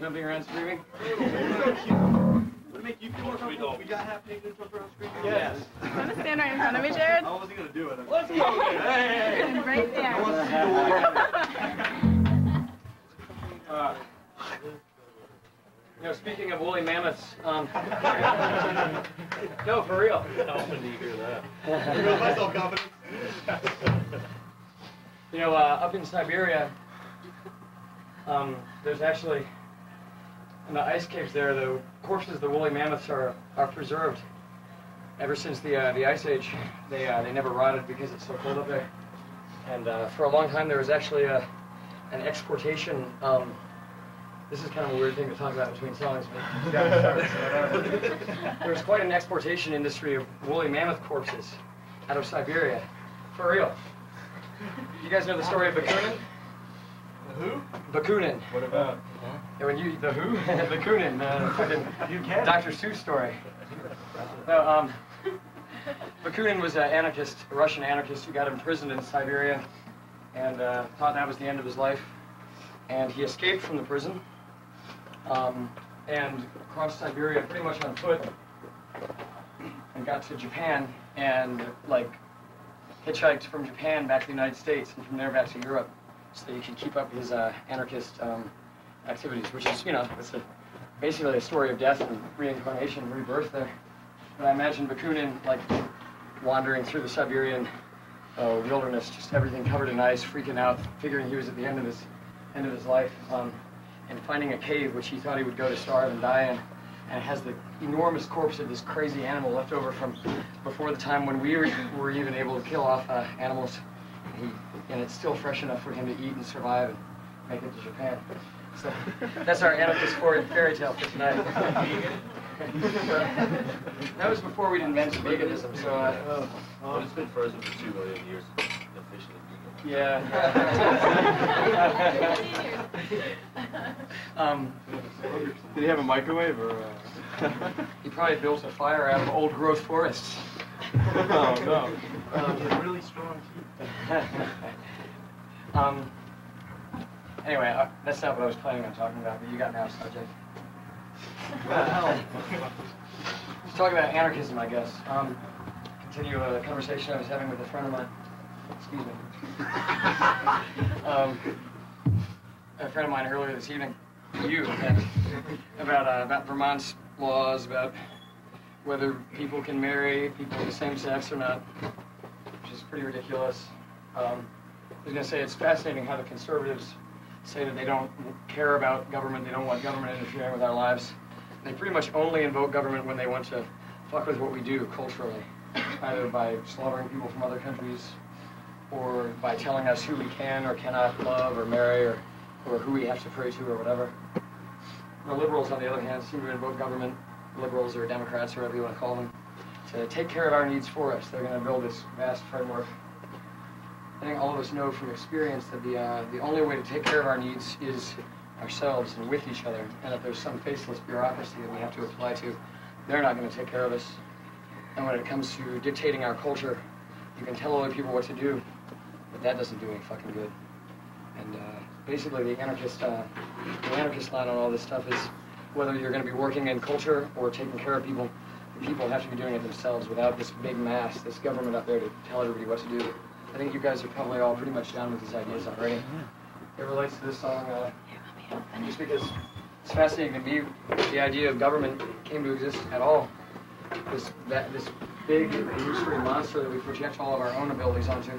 jumping around screaming? Would it make you feel more comfortable if we got half naked and jumped around screaming? Yes. You want to stand right in front of me, Jared? I wasn't going to do it. Let's go! Hey! Right there. You know, speaking of woolly mammoths, no, for real. How often do you hear that? Here goes my self-confidence. You know, up in Siberia, there's actually, in the ice caves there, the corpses of the woolly mammoths are preserved. Ever since the Ice Age, they never rotted because it's so cold up there. And for a long time, there was actually an exportation. This is kind of a weird thing to talk about between songs, but there was quite an exportation industry of woolly mammoth corpses out of Siberia, for real. You guys know the story of Bakunin? The who? Bakunin. What about? Yeah, when you, the who? Bakunin, fucking You can. Dr. Seuss story. No, Bakunin was an anarchist, a Russian anarchist who got imprisoned in Siberia and thought that was the end of his life. And he escaped from the prison and crossed Siberia pretty much on foot and got to Japan and, like, hitchhiked from Japan back to the United States and from there back to Europe so that he could keep up his anarchist activities, which is, you know, it's basically a story of death and reincarnation and rebirth there. But I imagine Bakunin, like, wandering through the Siberian wilderness, just everything covered in ice, freaking out, figuring he was at the end of his life, and finding a cave which he thought he would go to starve and die in. And it has the enormous corpse of this crazy animal left over from before the time when we were even able to kill off animals. And it's still fresh enough for him to eat and survive and make it to Japan. So that's our anarchist fairy tale for tonight. That was before we'd invented veganism, so... Well, it's been frozen for 2 million years. Officially vegan. Yeah. Did he have a microwave or? He probably built a fire out of old growth forests. Oh no. Really strong teeth. Anyway, that's not what I was planning on talking about, but you got me off subject. Let's talk about anarchism, I guess. Continue a conversation I was having with a friend of mine. Excuse me. A friend of mine earlier this evening, about Vermont's laws about whether people can marry people of the same sex or not, which is pretty ridiculous. I was going to say it's fascinating how the conservatives say that they don't care about government, they don't want government interfering with our lives. They pretty much only invoke government when they want to fuck with what we do culturally, either by slaughtering people from other countries or by telling us who we can or cannot love or marry or who we have to pray to or whatever. The liberals, on the other hand, seem to invoke government, liberals or Democrats or whatever you want to call them, to take care of our needs for us. They're going to build this vast framework. I think all of us know from experience that the only way to take care of our needs is ourselves and with each other, and if there's some faceless bureaucracy that we have to apply to, they're not going to take care of us. And when it comes to dictating our culture, you can tell other people what to do, but that doesn't do any fucking good. And basically the anarchist line on all this stuff is whether you're going to be working in culture or taking care of people, the people have to be doing it themselves without this big mass, this government up there to tell everybody what to do. I think you guys are probably all pretty much down with these ideas already. It relates to this song just because it's fascinating to me the idea of government came to exist at all. This big illusory monster that we project all of our own abilities onto.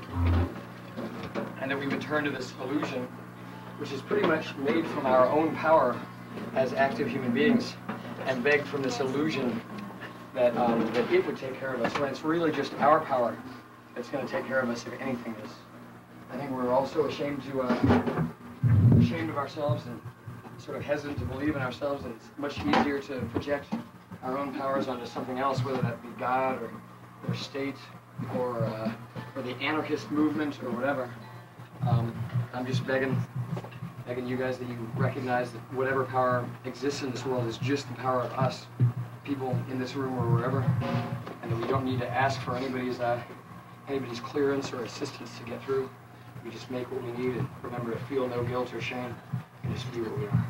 And that we would turn to this illusion, which is pretty much made from our own power as active human beings, and beg from this illusion that, that it would take care of us, when it's really just our power that's going to take care of us if anything is. I think we're also ashamed of ourselves and sort of hesitant to believe in ourselves, and it's much easier to project our own powers onto something else, whether that be God or state or the anarchist movement or whatever. I'm just begging you guys that you recognize that whatever power exists in this world is just the power of us, people in this room or wherever, and that we don't need to ask for anybody's clearance or assistance to get through. We just make what we need and remember to feel no guilt or shame and just be what we are.